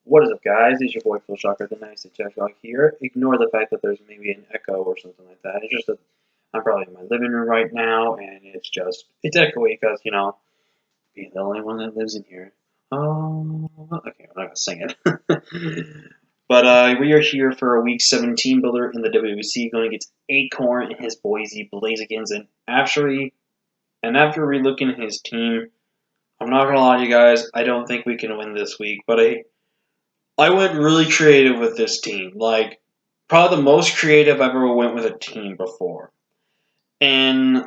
What is up, guys? It's your boy Phil Shocker, the nice Jack Dog here. Ignore the fact that there's maybe an echo or something like that. It's just that I'm probably in my living room right now, and it's echoey because, being the only one that lives in here. Oh, okay, I'm not gonna sing it. But we are here for a Week 7 team builder in the WWC, going against Acorn and his Boise Blazekins. And after relooking at his team, I'm not gonna lie to you guys, I don't think we can win this week, but I went really creative with this team. Like, probably the most creative I've ever went with a team before. And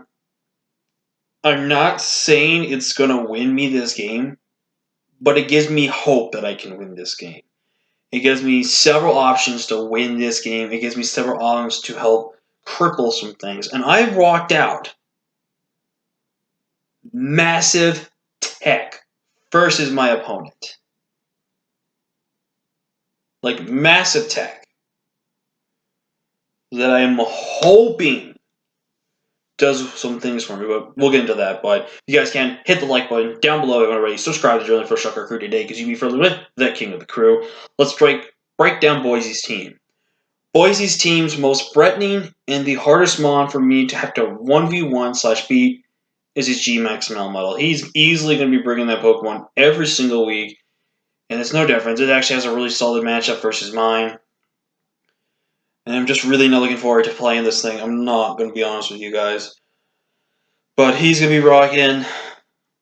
I'm not saying it's going to win me this game, but it gives me hope that I can win this game. It gives me several options to win this game. It gives me several options to help cripple some things. And I rocked out massive tech versus my opponent. Like, massive tech. That I am hoping does some things for me, but we'll get into that. But if you guys can, hit the like button down below if you already. Subscribe to Drilling for Shocker Crew today because you'll be friendly with the king of the crew. Let's break down Boise's team. Boise's team's most threatening and the hardest mon for me to have to 1v1/beat is his G-Max Melmetal. He's easily going to be bringing that Pokemon every single week, and it's no difference. It actually has a really solid matchup versus mine. And I'm just really not looking forward to playing this thing. I'm not going to be honest with you guys. But he's going to be rocking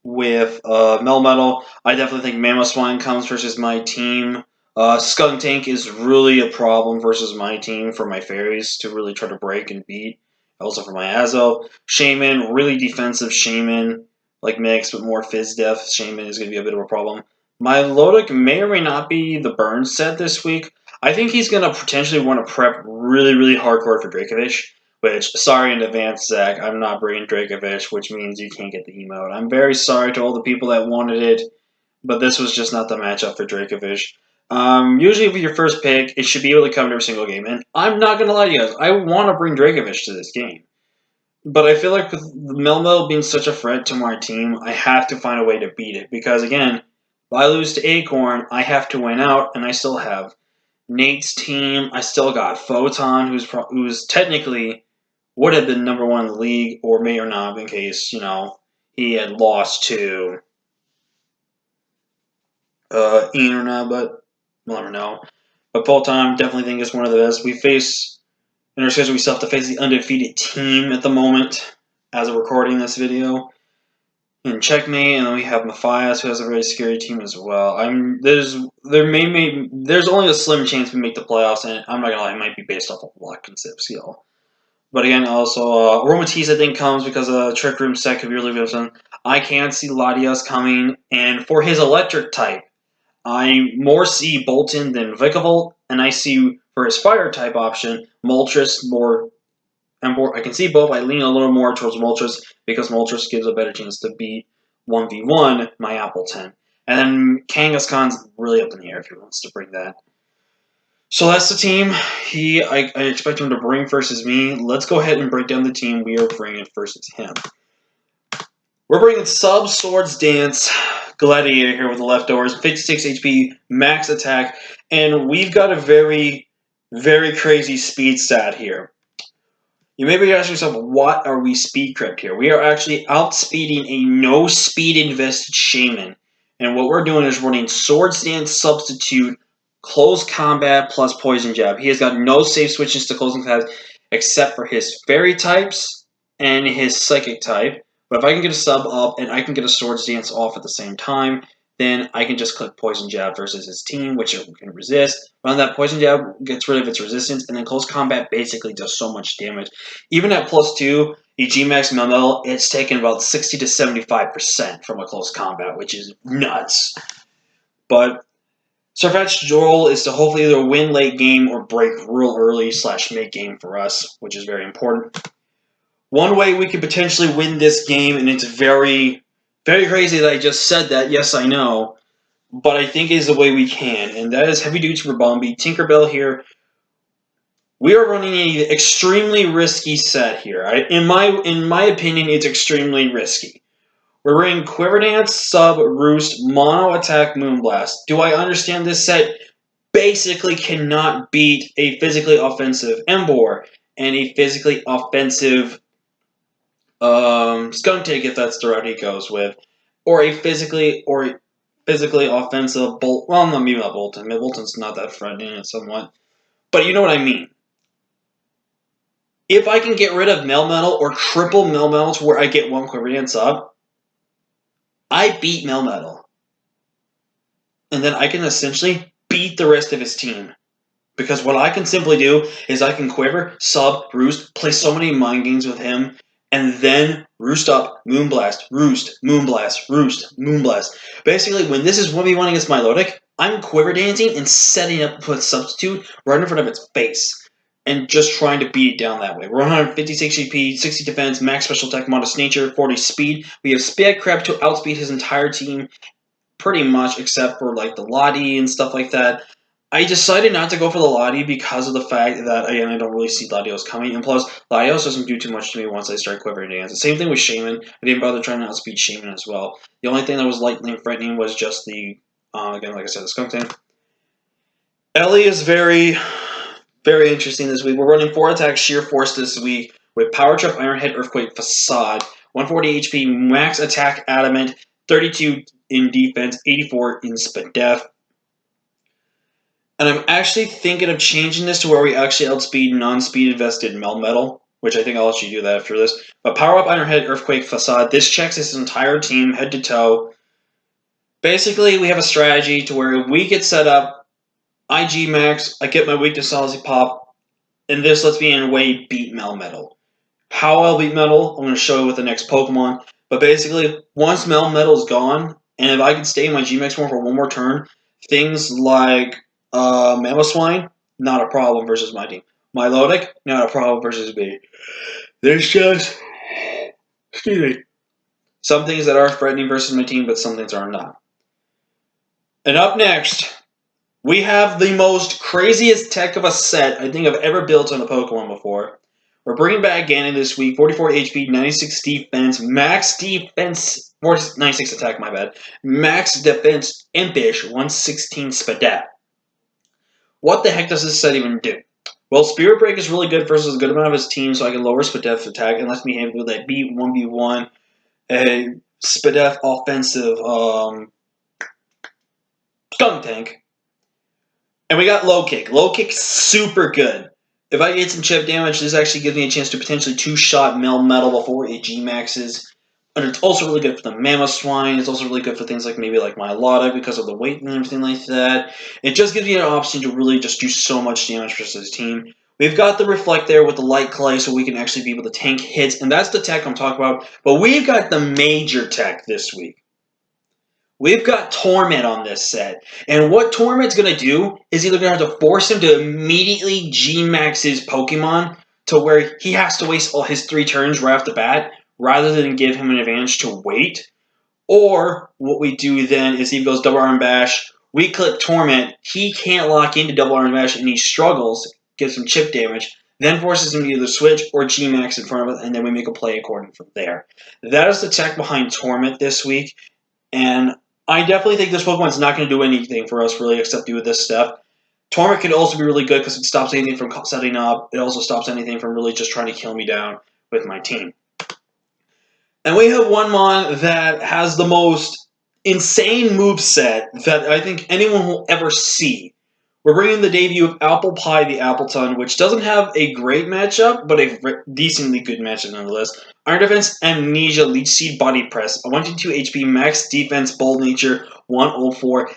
with Melmetal. I definitely think Mamoswine comes versus my team. Skuntank is really a problem versus my team for my fairies to really try to break and beat. Also for my Azo. Shaman, really defensive Shaman, like mix, but more Fizz Def. Shaman is going to be a bit of a problem. My Lodic may or may not be the burn set this week. I think he's going to potentially want to prep really, really hardcore for Dracovish. Which, sorry in advance, Zach, I'm not bringing Dracovish, which means you can't get the emote. I'm very sorry to all the people that wanted it, but this was just not the matchup for Dracovish. Usually with your first pick, it should be able to come to every single game, and I'm not going to lie to you guys, I want to bring Dracovish to this game. But I feel like with Melmetal being such a threat to my team, I have to find a way to beat it, because again, if I lose to Acorn, I have to win out, and I still have Nate's team. I still got Photon, who's technically would have been number 1 in the league, or may or not, in case, he had lost to Ian or not, but we'll never know. But full time, definitely think it's one of the best. In our schedule, we still have to face the undefeated team at the moment, as of recording this video. And Checkmate, and then we have Matthias, who has a very scary team as well. There's only a slim chance we make the playoffs, and I'm not gonna lie, it might be based off of luck and skill. But again, also, Aromatisse, I think, comes because of Trick Room set could be really good. I can't see Latias coming, and for his electric type, I more see Bolton than Vikavolt, and I see, for his fire type option, Moltres more. I can see both. I lean a little more towards Moltres because Moltres gives a better chance to beat 1v1 my Appleton. And then Kangaskhan's really up in the air if he wants to bring that. So that's the team I expect him to bring versus me. Let's go ahead and break down the team we are bringing versus him. We're bringing Sub Swords Dance Gladiator here with the leftovers, 56 HP, max attack, and we've got a very, very crazy speed stat here. You may be asking yourself, what are we speed crept here? We are actually outspeeding a no speed invested Shaman. And what we're doing is running Swords Dance Substitute Close Combat plus Poison Jab. He has got no safe switches to closing tabs except for his Fairy types and his Psychic type. But if I can get a sub up and I can get a Swords Dance off at the same time, then I can just click Poison Jab versus his team, which it can resist. But on that, Poison Jab gets rid of its resistance, and then Close Combat basically does so much damage. Even at +2, the G-Max Mamel, it's taken about 60 to 75% from a Close Combat, which is nuts. But Sirfetch's role is to hopefully either win late game or break real early / mid game for us, which is very important. One way we could potentially win this game, and it's very, very crazy that I just said that, yes I know, but I think is the way we can, and that is Heavy Duty for Bombi. Tinkerbell here. We are running an extremely risky set here. In my opinion, it's extremely risky. We're bringing Quiver Dance, Sub, Roost, Mono Attack, Moonblast. Do I understand this set basically cannot beat a physically offensive Emboar and a physically offensive Skuntank if that's the route he goes with, or a physically offensive Bolt. Well, not maybe not Bolton. Bolton's not that threatening, somewhat, but you know what I mean. If I can get rid of Melmetal or triple Melmetal to where I get one Quiver Dance up, I beat Melmetal. And then I can essentially beat the rest of his team. Because what I can simply do is I can Quiver, Sub, Roost, play so many mind games with him, and then Roost up, Moonblast, Roost, Moonblast, Roost, Moonblast. Basically, when this is 1v1 against Milotic, I'm Quiver dancing and setting up with Substitute right in front of its face. And just trying to beat it down that way. We're 156 HP, 60 defense, max special attack, modest nature, 40 speed. We have Spad Crab to outspeed his entire team, pretty much, except for like the Lottie and stuff like that. I decided not to go for the Lottie because of the fact that, again, I don't really see Latios coming. And plus, Latios doesn't do too much to me once I start Quivering Dance. The same thing with Shaman. I didn't bother trying to outspeed Shaman as well. The only thing that was lightly threatening was just the, again, like I said, the Skunk Tank. Ellie is very, very interesting this week. We're running 4 attacks Sheer Force this week with Power Trap, Iron Head, Earthquake, Facade, 140 HP, max attack, Adamant, 32 in defense, 84 in Spadef. And I'm actually thinking of changing this to where we actually outspeed non-speed invested Melmetal, which I think I'll let you do that after this. But Power Up, Iron Head, Earthquake, Facade. This checks this entire team head to toe. Basically, we have a strategy to where we get set up, IG max, I get my weakness Solzy Pop, and this lets me in a way beat Melmetal. How I'll beat Metal, I'm going to show you with the next Pokemon. But basically, once Melmetal is gone, and if I can stay in my G-Max form for one more turn, things like Mamoswine, not a problem versus my team. Milotic, not a problem versus me. There's just, excuse me, some things that are threatening versus my team, but some things are not. And up next, we have the most craziest tech of a set I think I've ever built on a Pokemon before. We're bringing back Ganon this week, 44 HP, 96 defense, max defense, 96 attack, my bad. Max defense, Impish, 116 Spadef. What the heck does this set even do? Well, Spirit Break is really good versus a good amount of his team, so I can lower Spadef's attack and lets me handle that beat 1v1, a Spadef offensive Skunk Tank. And we got Low Kick. Low Kick, super good. If I get some chip damage, this actually gives me a chance to potentially two-shot Melmetal before it G-Maxes. And it's also really good for the Mamoswine. It's also really good for things like maybe like Milotic because of the weight and everything like that. It just gives me an option to really just do so much damage for this team. We've got the Reflect there with the Light Clay so we can actually be able to tank hits. And that's the tech I'm talking about. But we've got the major tech this week. We've got Torment on this set. And what Torment's going to do is either going to have to force him to immediately G-Max his Pokemon to where he has to waste all his 3 turns right off the bat rather than give him an advantage to wait. Or what we do then is he goes Double Arm Bash, we click Torment, he can't lock into Double Arm Bash and he struggles, gives him chip damage, then forces him to either switch or G-Max in front of it, and then we make a play according from there. That is the tech behind Torment this week. And I definitely think this Pokemon's not going to do anything for us, really, except do this step. Torment can also be really good because it stops anything from setting up. It also stops anything from really just trying to kill me down with my team. And we have one Mon that has the most insane moveset that I think anyone will ever see. We're bringing the debut of Apple Pie the Appleton, which doesn't have a great matchup, but a decently good matchup nonetheless. Iron Defense, Amnesia, Leech Seed, Body Press, 122 HP, Max Defense, Bold Nature, 104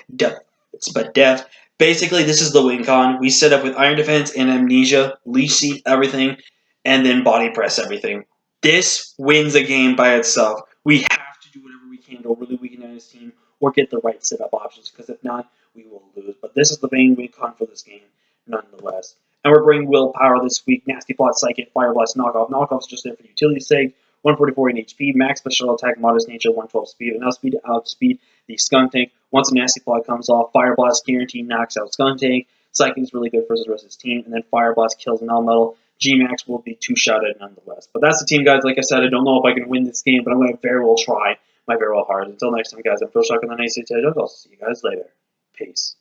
Spadef. Basically, this is the win con. We set up with Iron Defense and Amnesia, Leech Seed, everything, and then Body Press everything. This wins a game by itself. We have to do whatever we can to really weaken down his team or get the right setup options, because if not, we will lose. But this is the main win con for this game, nonetheless. And we're bringing Willpower this week. Nasty Plot, Psychic, Fire Blast, Knockoff. Knockoff's just there for utility's sake. 144 in HP, max special attack, modest nature, 112 speed, and outspeed the Skunk Tank. Once a Nasty Plot comes off, Fire Blast guaranteed knocks out Skunk Tank. Psychic is really good versus the rest of his team, and then Fire Blast kills Melmetal. G-Max will be two-shotted nonetheless. But that's the team, guys. Like I said, I don't know if I can win this game, but I'm going to very well try Might very well hard. Until next time, guys, I'm Phil Shock on the Nice Edge. I'll see you guys later. Peace.